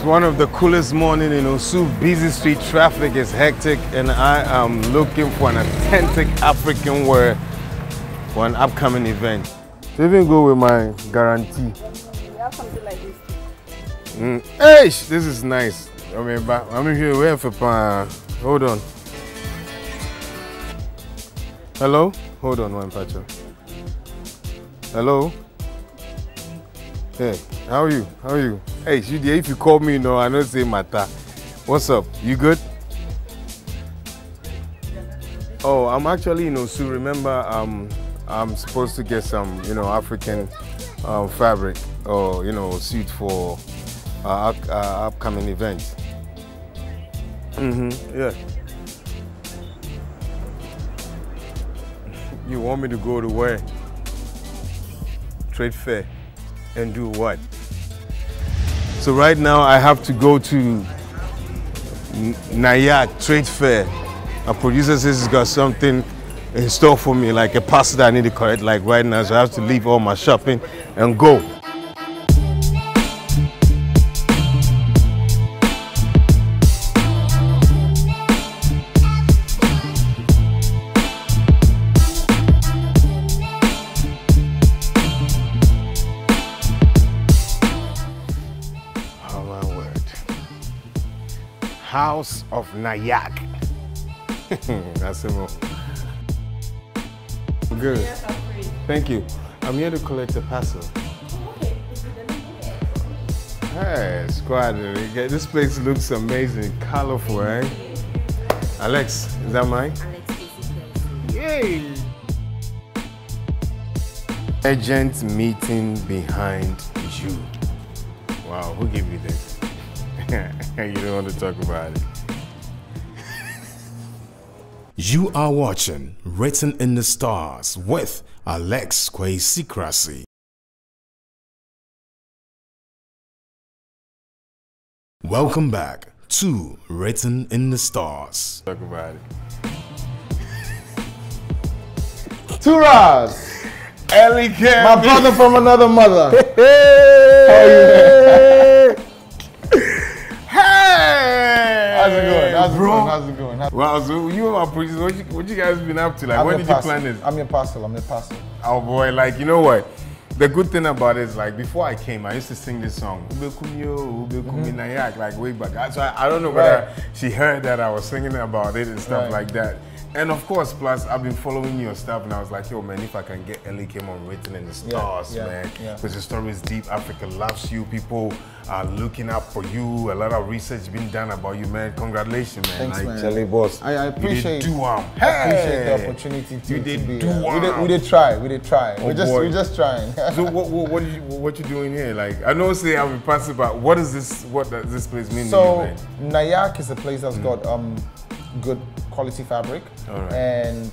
one of the coolest mornings in Osu. Busy street traffic is hectic, and I am looking for an authentic African wear for an upcoming event. So even go with my guarantee. You have something like this. Hey, this is nice. I'm here waiting for hold on. Hello? Hold on one patch. Hello? Hey, how are you? How are you? Hey, if you call me, no, I don't say matter. What's up? You good? Oh, I'm actually in Osu. Remember, I'm supposed to get some, African fabric or, suit for upcoming event. Yeah. You want me to go to where? Trade fair and do what? So right now I have to go to Nayak Trade Fair. A producer says he's got something in store for me, like a parcel that I need to collect like right now, so I have to leave all my shopping and go. House of Nayak. That's it. Good. Thank you. I'm here to collect a parcel. Hey, squad. This place looks amazing, colorful, eh? Alex, is that mine? Alex Kwesi Crassie. Yay! Urgent meeting behind you. Wow, who gave you this? You don't want to talk about it. You are watching Written in the Stars with Alex Kwesi Crassie. Welcome back to Written in the Stars. Talk about it. Turas! Elikem! My brother from another mother. How are you, man? How's it going? How's it going? Wow, so you and my producer, what you guys been up to? Like, when did you plan this? I'm your parcel. Oh boy, like, you know what? The good thing about it is, like, before I came, I used to sing this song, like way back. So I don't know whether she heard that I was singing about it and stuff like that. And of course, plus, I've been following your stuff, and I was like, yo, man, if I can get Elikem on Written in the Stars, man, because the story is deep. Africa loves you. People are looking up for you. A lot of research been done about you, man. Congratulations, man. Thanks, man. Charlie Boss. I appreciate I appreciate the opportunity to be here. We did try. Oh, we're just trying. So what you doing here? Like, I know say I'm impressive, but what does this place mean to you, man? Nayak is a place that's got good quality fabric and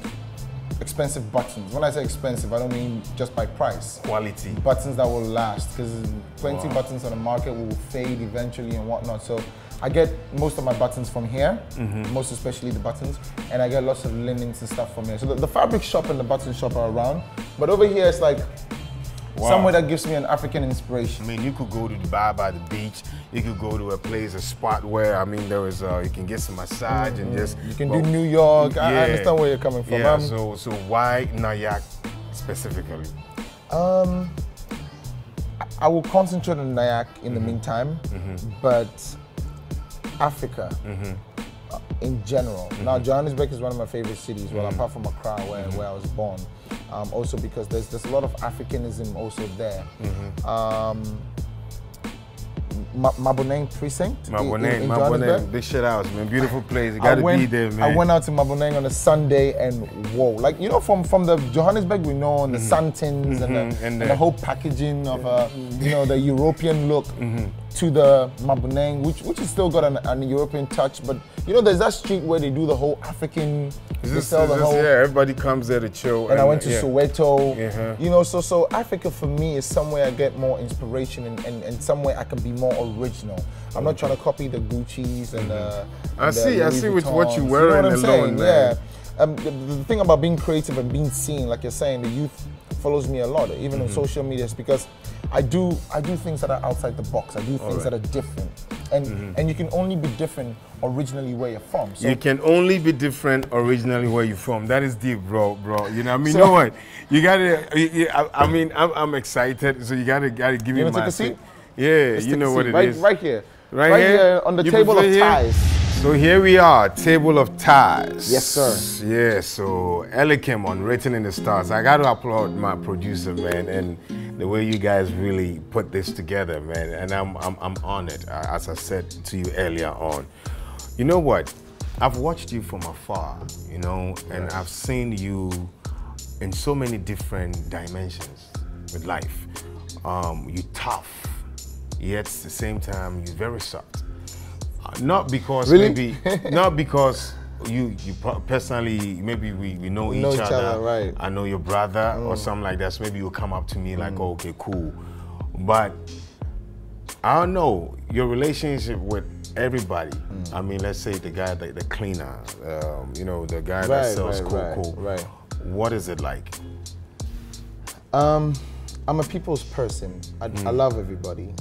expensive buttons. When I say expensive, I don't mean just by price. Quality. Buttons that will last, because plenty of buttons on the market will fade eventually and whatnot. So I get most of my buttons from here, most especially the buttons, and I get lots of linens and stuff from here. So the fabric shop and the button shop are around, but over here it's like somewhere that gives me an African inspiration. I mean, you could go to Dubai by the beach. You could go to a spot where, I mean, there is you can get some massage and just. You can do New York. I understand where you're coming from. Yeah. So why Nayak specifically? I will concentrate on Nayak in the meantime, but Africa in general. Now, Johannesburg is one of my favorite cities. Well, apart from Accra, where I was born. Also because there's a lot of Africanism also there. Maboneng precinct in Maboneng, big shout outs, man. Beautiful place. You gotta be there, man. I went out to Maboneng on a Sunday and whoa, like from the Johannesburg we know, and the Santins and the whole packaging of the European look to the Maboneng, which has still got an European touch, but there's that street where they do the whole African. Everybody comes there to chill. And I went to Soweto. So Africa for me is somewhere I get more inspiration and somewhere I can be more original. I'm not trying to copy the Gucci's and I see with what you're wearing alone, man. The thing about being creative and being seen, like you're saying, the youth follows me a lot, even on social media, because I do things that are outside the box. I do things that are different, and you can only be different originally where you're from. So you can only be different originally where you're from. That is deep, bro. You know, I mean, so, you know what? You gotta. I mean, I'm excited. So you gotta give me my take a seat. Yeah, you know what it is. Right here. Right here on the table of ties. So here we are, table of ties. Yes, sir. Yeah, so Elikem on Written in the Stars. I got to applaud my producer, man, and the way you guys really put this together, man. And I'm honored, as I said to you earlier on. You know what? I've watched you from afar, you know, and I've seen you in so many different dimensions with life. You're tough, yet at the same time, you're very soft. Not because not because you personally, maybe we know each other, right. I know your brother or something like that, so maybe you'll come up to me like, oh, okay, cool. But I don't know, your relationship with everybody, I mean, let's say the guy, the cleaner, you know, the guy that sells cocoa, what is it like? I'm a people's person. I love everybody.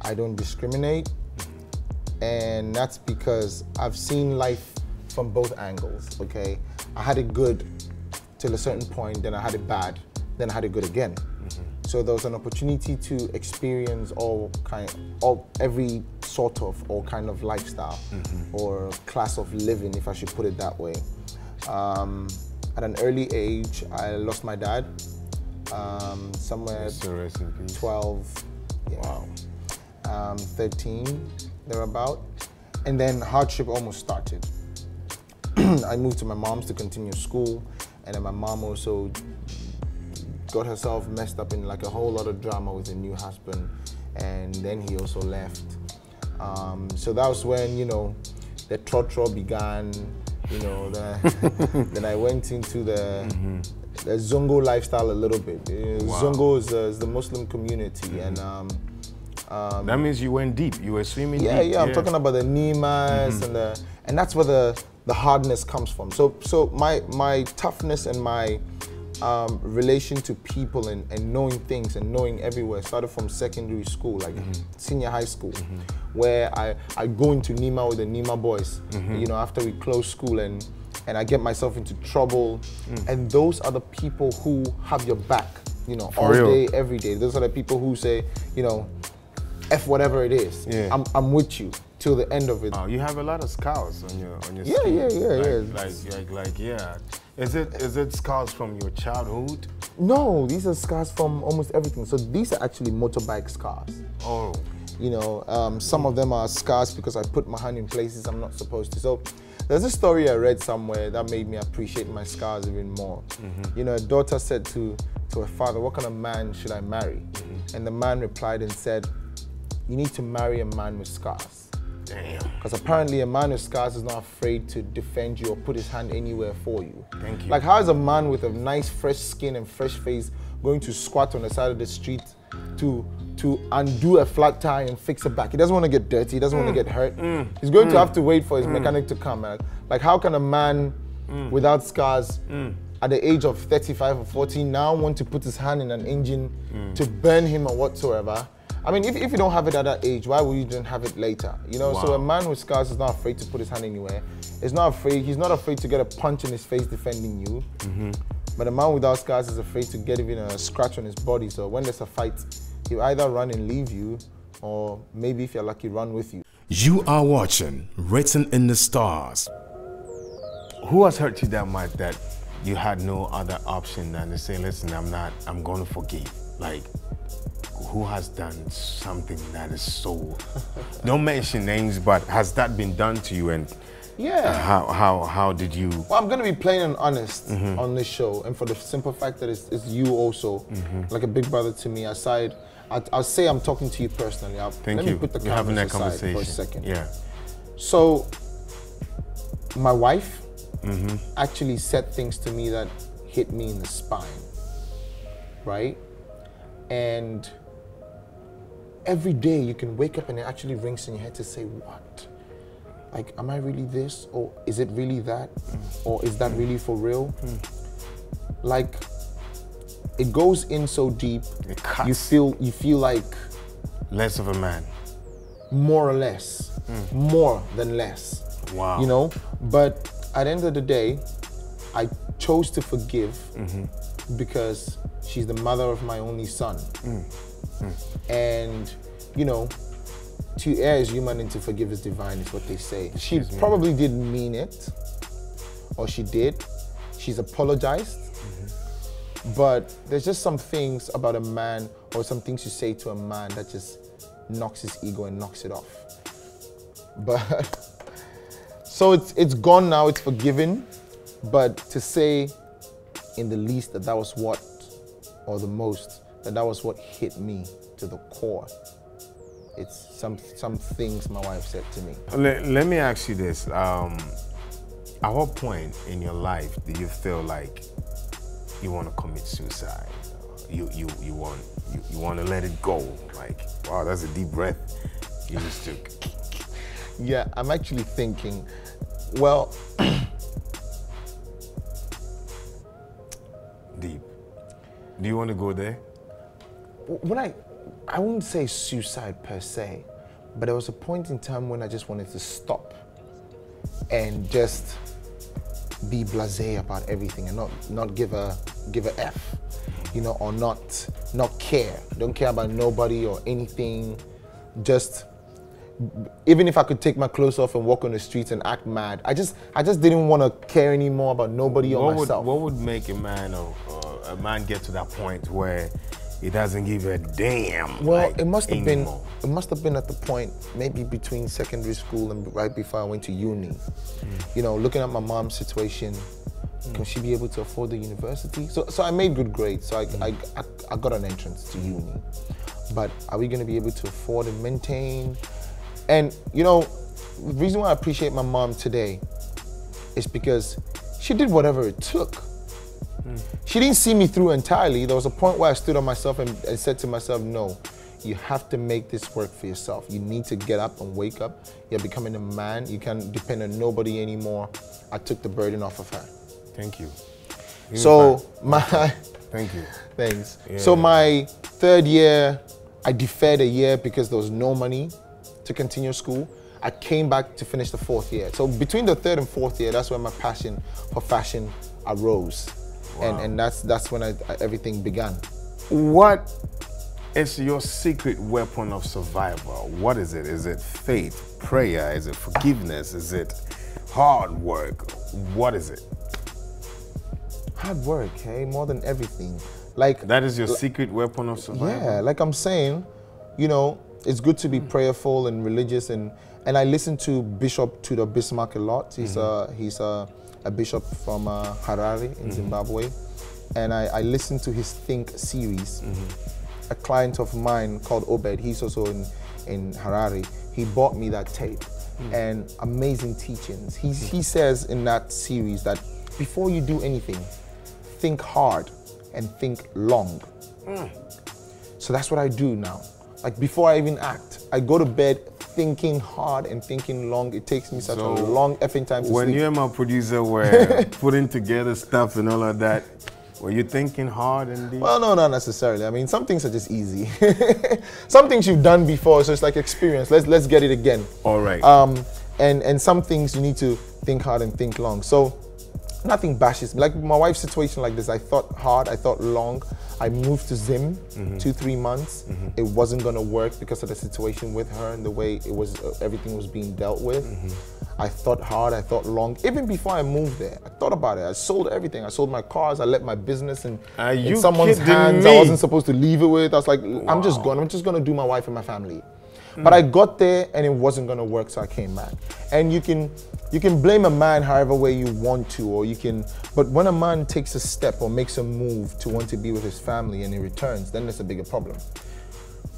I don't discriminate. And that's because I've seen life from both angles, okay? I had it good till a certain point, then I had it bad, then I had it good again. So there was an opportunity to experience every sort of or kind of lifestyle or class of living, if I should put it that way. At an early age, I lost my dad, somewhere 12, wow. 13. Thereabout, and then hardship almost started. I moved to my mom's to continue school, and then my mom also got herself messed up in like a whole lot of drama with a new husband, and then he also left. So that was when, you know, the trotro began, you know, then I went into the Zongo lifestyle a little bit. Zongo is the Muslim community, and that means you went deep. You were swimming deep. Yeah, I'm talking about the nimas and that's where the hardness comes from. So my toughness and my relation to people and knowing things and knowing everywhere started from secondary school, like senior high school, where I go into Nima with the Nima boys, you know, after we close school, and I get myself into trouble, and those are the people who have your back, you know, all day, every day. Those are the people who say, you know, F whatever it is, I'm with you till the end of it. Oh, you have a lot of scars on your skin. Yeah. Is it scars from your childhood? No, these are scars from almost everything. So these are actually motorbike scars. Oh. You know, some of them are scars because I put my hand in places I'm not supposed to. So there's a story I read somewhere that made me appreciate my scars even more. You know, a daughter said to her father, what kind of man should I marry? And the man replied and said, you need to marry a man with scars. Damn. Because apparently a man with scars is not afraid to defend you or put his hand anywhere for you. Thank you. Like, how is a man with a nice fresh skin and fresh face going to squat on the side of the street to undo a flat tire and fix it back? He doesn't want to get dirty, he doesn't want to get hurt. He's going to have to wait for his mechanic to come. Like, how can a man without scars at the age of 35 or 40 now want to put his hand in an engine to burn him or whatsoever? I mean, if you don't have it at that age, why would you then have it later? You know, so a man with scars is not afraid to put his hand anywhere. He's not afraid to get a punch in his face defending you. But a man without scars is afraid to get even a scratch on his body. So when there's a fight, he'll either run and leave you, or maybe if you're lucky, run with you. You are watching Written in the Stars. Who has hurt you that much that you had no other option than to say, listen, I'm going to forgive? Like, who has done something that is so, don't mention names, but has that been done to you? And how did you? Well, I'm going to be plain and honest on this show, and for the simple fact that it's you also, like a big brother to me. Aside, I'll say I'm talking to you personally. Let me put the cameras aside for a second. Yeah. So, my wife actually said things to me that hit me in the spine, right? And every day you can wake up and it actually rings in your head to say, what? Like, am I really this? Or is it really that? Or is that really for real? Like, it goes in so deep. It cuts. You feel like less of a man. More or less, more than less. Wow. You know, but at the end of the day, I chose to forgive because she's the mother of my only son. And, you know, to err is human and to forgive is divine is what they say. She probably didn't mean it, or she did. She's apologized. But there's just some things about a man, or some things you say to a man that just knocks his ego and knocks it off. But so it's gone now, it's forgiven. But to say in the least that was what, or the most, that was what hit me to the core. It's some things my wife said to me. Let me ask you this. At what point in your life do you feel like you want to commit suicide? You want to let it go? Like, wow, that's a deep breath you just took. Yeah, I'm actually thinking, well, deep. Do you want to go there? When I wouldn't say suicide per se, but there was a point in time when I just wanted to stop and just be blasé about everything and not give a F, you know, or not care. Don't care about nobody or anything. Just, even if I could take my clothes off and walk on the streets and act mad, I just didn't want to care anymore about nobody or myself. What would make a man get to that point where he doesn't give a damn? Well, like, it must have been at the point maybe between secondary school and right before I went to uni. You know, looking at my mom's situation, can she be able to afford the university? So I made good grades, so I got an entrance to uni. But are we going to be able to afford and maintain? And you know, the reason why I appreciate my mom today is because she did whatever it took. She didn't see me through entirely. There was a point where I stood on myself and said to myself, no, you have to make this work for yourself. You need to get up and wake up. You're becoming a man. You can't depend on nobody anymore. I took the burden off of her. Thank you. Thank you. Thanks. Yeah. So my third year, I deferred a year because there was no money to continue school. I came back to finish the fourth year. So between the third and fourth year, that's where my passion for fashion arose. Wow. And that's when everything began. What is your secret weapon of survival? What is it? Is it faith, prayer? Is it forgiveness? Is it hard work? What is it? Hard work, hey, more than everything. Like that is your secret weapon of survival? Yeah, like I'm saying, you know, it's good to be prayerful and religious, and I listen to Bishop Tudor Bismarck a lot. He's a bishop from Harare in Zimbabwe, and I listened to his Think series. A client of mine called Obed, he's also in Harare, he bought me that tape, and amazing teachings. He says in that series that before you do anything, think hard and think long. So that's what I do now. Like before I even act, I go to bed thinking hard and thinking long. It takes me such a long effing time to sleep. When you and my producer were putting together stuff and all of that, were you thinking hard and deep? Well, no, not necessarily. I mean, some things are just easy. Some things you've done before, so it's like experience. Let's get it again. All right. And some things you need to think hard and think long. So nothing bashes me. Like my wife's situation like this, I thought hard, I thought long. I moved to Zim 2-3 months. It wasn't gonna work because of the situation with her and the way it was, everything was being dealt with. I thought hard, I thought long. Even before I moved there, I thought about it. I sold everything. I sold my cars, I let my business in someone's hands I wasn't supposed to leave it with. I was like, wow. I'm just gonna do my wife and my family. But I got there and it wasn't gonna work, so I came back. And you can blame a man however way you want to, or you can, but when a man takes a step or makes a move to want to be with his family and he returns, then there's a bigger problem.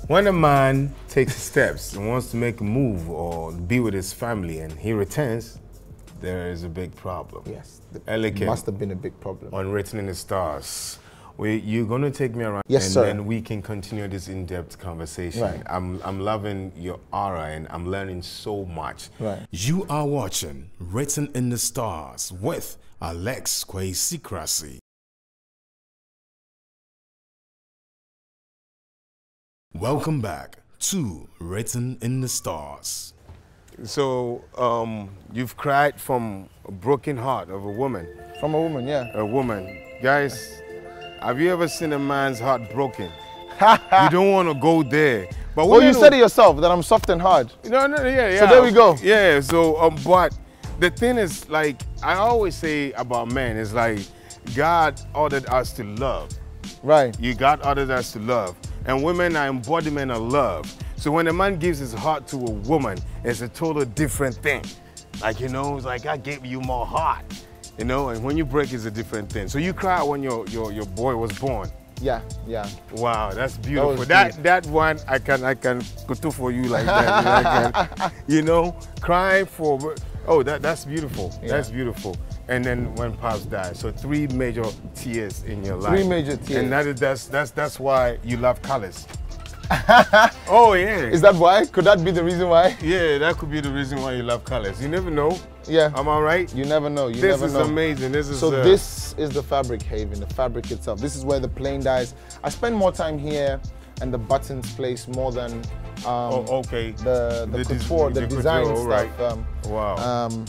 When a man takes steps and wants to make a move or be with his family and he returns, there is a big problem. Yes, Elikem must have been a big problem. On Written in the Stars. You're going to take me around, yes, and sir. then we can continue this in-depth conversation. Right. I'm loving your aura and I'm learning so much. Right. You are watching Written in the Stars with Alex Kwesi Crassie. Welcome back to Written in the Stars. So, you've cried from a broken heart of a woman. From a woman, yeah. A woman. Guys, have you ever seen a man's heart broken? You don't want to go there. But well, you said it yourself, that I'm soft and hard. No, yeah. So there we go. Yeah, so, but the thing is, like, I always say about men, is like, God ordered us to love. Right. God ordered us to love. And women are embodiment of love. So when a man gives his heart to a woman, it's a total different thing. Like, you know, it's like, I gave you more heart. You know, and when you break, it's a different thing. So you cried when your boy was born. Yeah. Wow, that's beautiful. That one I can go for you like that. You know, crying for. Oh, that's beautiful. Yeah. That's beautiful. And then when Pops died, so 3 major tears in your life. 3 major tears. And that's why you love colors. Oh yeah. Is that why? Could that be the reason why? Yeah, that could be the reason why you love colors. You never know. Yeah. Am I right? You never know. You this never is know. Amazing. This is so this is the fabric haven, the fabric itself. This is where the plain dyes. I spend more time here and the buttons place more than okay. the couture, the design couture, stuff. Right. Wow.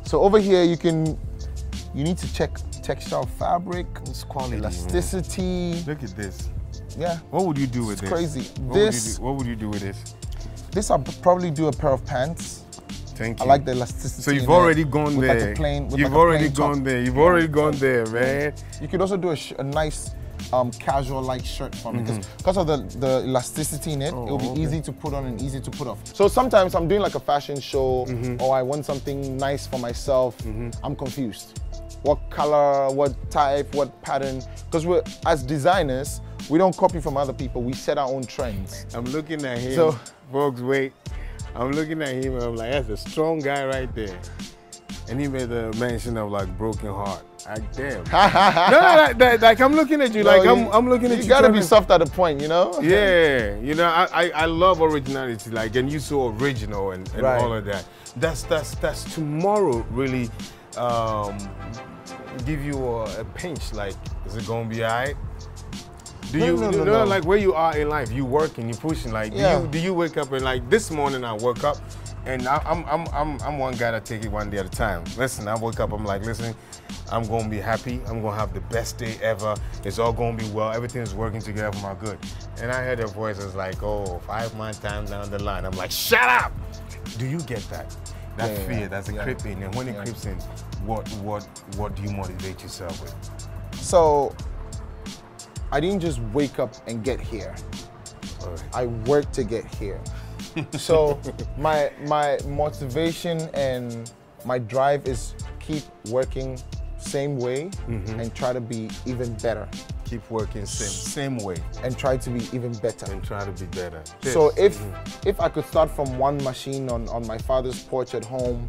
So over here you need to check texture of fabric, it's quality, elasticity. Man. Look at this. Yeah. What would you do with it's this? Crazy. What would you do with this? This I'll probably do a pair of pants. Thank you. I like the elasticity. So you've already gone there. Like a plain, You've already gone there. You've already gone there, man. You could also do a nice casual like shirt for me because of the elasticity in it. It'll be easy to put on and easy to put off. So sometimes I'm doing like a fashion show or I want something nice for myself. I'm confused. What color, what type, what pattern? Because as designers, we don't copy from other people. We set our own trends. I'm looking at him. So, folks, wait. I'm looking at him and I'm like, that's a strong guy right there. And he made a mention of like broken heart. Like, damn. No, like I'm looking at you, no, like I'm looking at you. You gotta be soft at a point, you know? Yeah, you know, I love originality, like, and you're so original and right. all of that. That's tomorrow really give you a pinch, like, is it gonna be all right? Do you know, like where you are in life, you working, you pushing, like, do you wake up and like this morning I woke up and I'm one guy that take it one day at a time. Listen, I woke up, I'm like, listen, I'm gonna be happy, I'm gonna have the best day ever, it's all gonna be well, everything's working together for my good. And I heard a voice that's like, oh, 5 months down the line, I'm like, shut up! Do you get that? That fear, that's a creep in, and when it creeps in, what do you motivate yourself with? So, I didn't just wake up and get here. Right. I worked to get here. So my motivation and my drive is keep working same way and try to be even better. Keep working same way. And try to be even better. And try to be better. So if I could start from one machine on my father's porch at home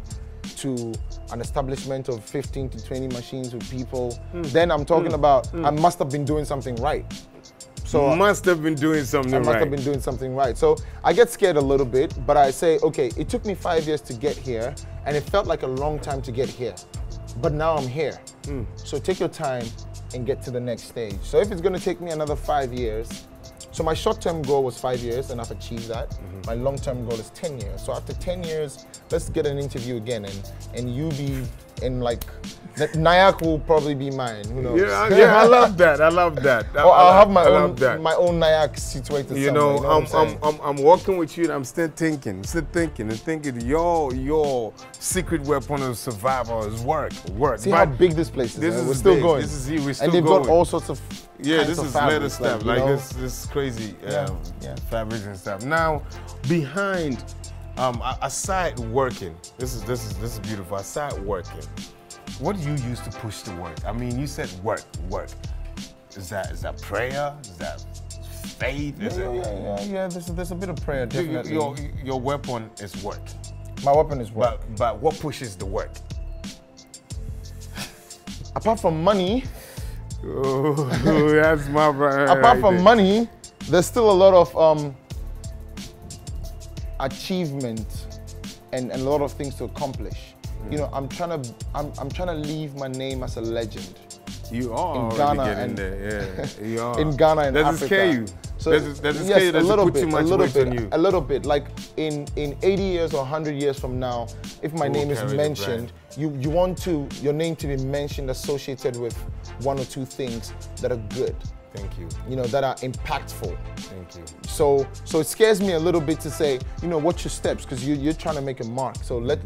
to an establishment of 15 to 20 machines with people, then I'm talking about I must have been doing something right. So must have been doing something right. I must have been doing something right. So I get scared a little bit, but I say, okay, it took me 5 years to get here, and it felt like a long time to get here. But now I'm here. So take your time and get to the next stage. So if it's gonna take me another 5 years, so my short-term goal was 5 years, and I've achieved that. My long-term goal is 10 years. So after 10 years, let's get an interview again, and you be in like, Nyack will probably be mine. Who knows? Yeah, I love that. I love that. I'll have my own Nyack situated. You know, I'm walking with you, and I'm still thinking, your secret weapon of survival is work. See how big this place is. We're still going. This is you. We're still and they've got all sorts of this is leather stuff. Like this crazy fabrics and stuff. Now, behind. Aside working, this is beautiful. Aside working, what do you use to push the work? I mean, you said work. Is that prayer? Is that faith? Yeah. There's a bit of prayer, definitely. Your weapon is work. My weapon is work. But what pushes the work? Apart from money. Oh, that's my brother. Apart from money, there's still a lot of achievement and a lot of things to accomplish. You know, I'm trying to leave my name as a legend. You are in Ghana getting there. Yeah, you are. In Ghana and Does Africa. It scare you? So there's a little bit, a little bit. Like in 80 years or 100 years from now, if my name is mentioned, you want your name to be mentioned associated with one or two things that are good. Thank you. You know, that are impactful. Thank you. So it scares me a little bit to say, you know, what's your steps? Because you're trying to make a mark. So let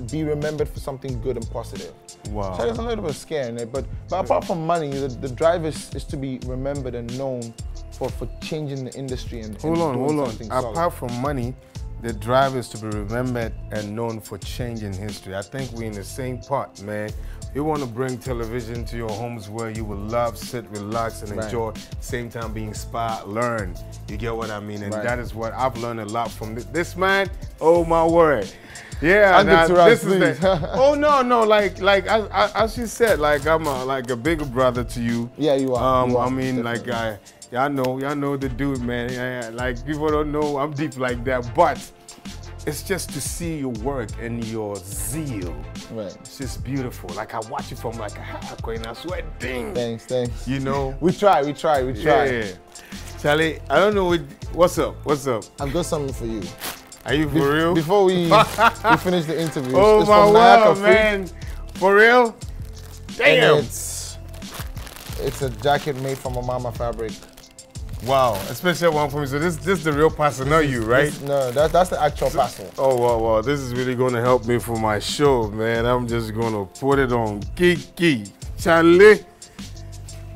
be remembered for something good and positive. Wow. So there's a little bit of scare in it, but apart from money, the drive is to be remembered and known for changing the industry and hold on. Solid. Apart from money, the drive is to be remembered and known for changing history. I think we're in the same part, man. We want to bring television to your homes where you will love, sit, relax, and enjoy. Same time be inspired, learn. You get what I mean? And that is what I've learned a lot from this man. Oh my word. Yeah, this is the, oh no, like as you said, like I'm like a bigger brother to you. Yeah, you are. I mean, definitely. Like y'all know the dude, man. Like people don't know I'm deep like that, but it's just to see your work and your zeal. Right. It's just beautiful. Like I watch it from like a halfway and I swear, ding. Thanks. You know. we try. Yeah. Charlie, I don't know what's up. I've got something for you. Are you for real? Before we finish the interview. Oh my word, man. For real? Damn. And it's a jacket made from a mama fabric. Wow, a special one for me. So this is the real parcel, not you, right? No, that's the actual parcel. Oh, wow. This is really going to help me for my show, man. I'm just going to put it on Kiki. Charlie.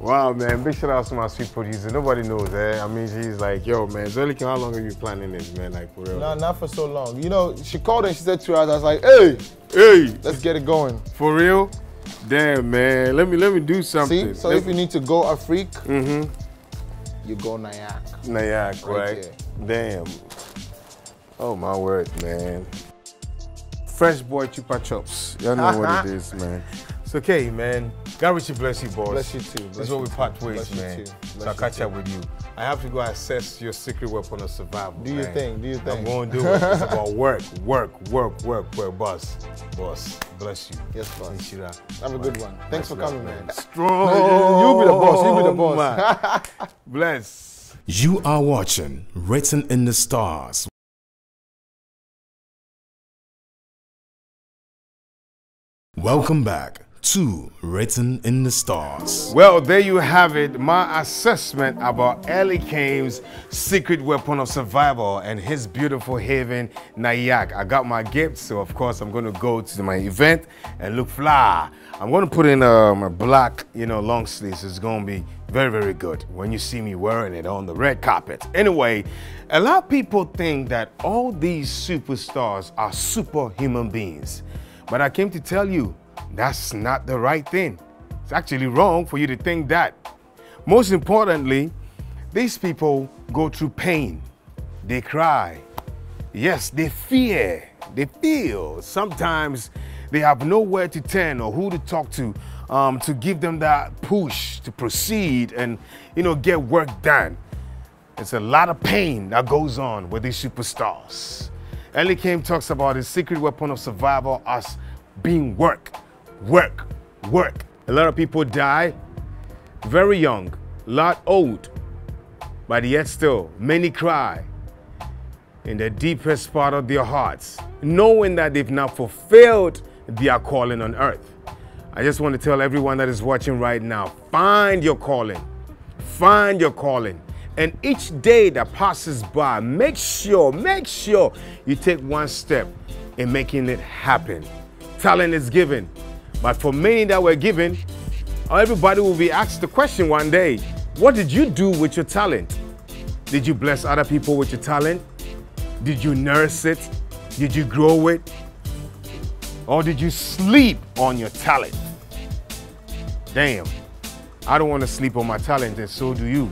Wow, man. Big shout out to my sweet producer. Nobody knows, I mean, she's like, yo, man, Elikem, how long have you planning this, man? Like, for real? No, not for so long. You know, she called and she said to us, I was like, hey, let's get it going. For real? Damn, man. Let me do something. See? So if you need to go Afrique, you go Nayak. Nayak, right? There. Damn. Oh, my word, man. Fresh boy chupa chops. Y'all know what it is, man. It's okay, man. God richly bless you, boss. Bless you too. This is what we part ways, man. So I'll catch up with you. I have to go assess your secret weapon of survival. Do your thing. I'm going to do it. It's about work, boss. Bless you. Yes, boss. Shira. Have a good one. Thanks for coming, man. Strong. You be the boss. Bless. You are watching Written in the Stars. Welcome back to Written in the Stars. Well, there you have it, my assessment about Elikem's secret weapon of survival and his beautiful haven, Nayak. I got my gift, so of course I'm going to go to my event and look fly. I'm going to put in a black, long sleeves. It's going to be very, very good when you see me wearing it on the red carpet. Anyway, a lot of people think that all these superstars are superhuman beings, but I came to tell you, that's not the right thing. It's actually wrong for you to think that. Most importantly, these people go through pain. They cry. Yes, they fear. They feel. Sometimes they have nowhere to turn or who to talk to give them that push to proceed and, get work done. It's a lot of pain that goes on with these superstars. Elikem talks about his secret weapon of survival as being work. A lot of people die very young, a lot old, but yet still many cry in the deepest part of their hearts, knowing that they've not fulfilled their calling on earth. I just want to tell everyone that is watching right now, find your calling, and each day that passes by, make sure you take one step in making it happen. Talent is given. But for many that were given, everybody will be asked the question one day, what did you do with your talent? Did you bless other people with your talent? Did you nurse it? Did you grow it? Or did you sleep on your talent? Damn, I don't want to sleep on my talent, and so do you.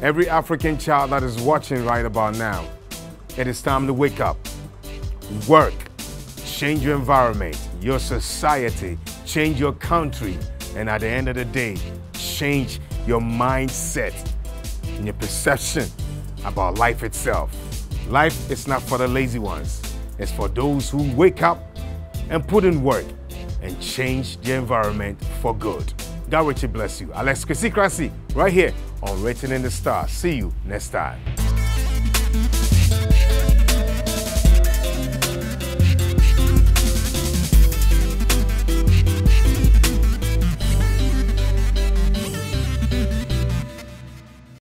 Every African child that is watching right about now, it is time to wake up, work, change your environment, your society, change your country, and at the end of the day, change your mindset and your perception about life itself. Life is not for the lazy ones. It's for those who wake up and put in work and change the environment for good. God richly bless you. Alex Kwesi Crassie, right here on Written in the Stars. See you next time.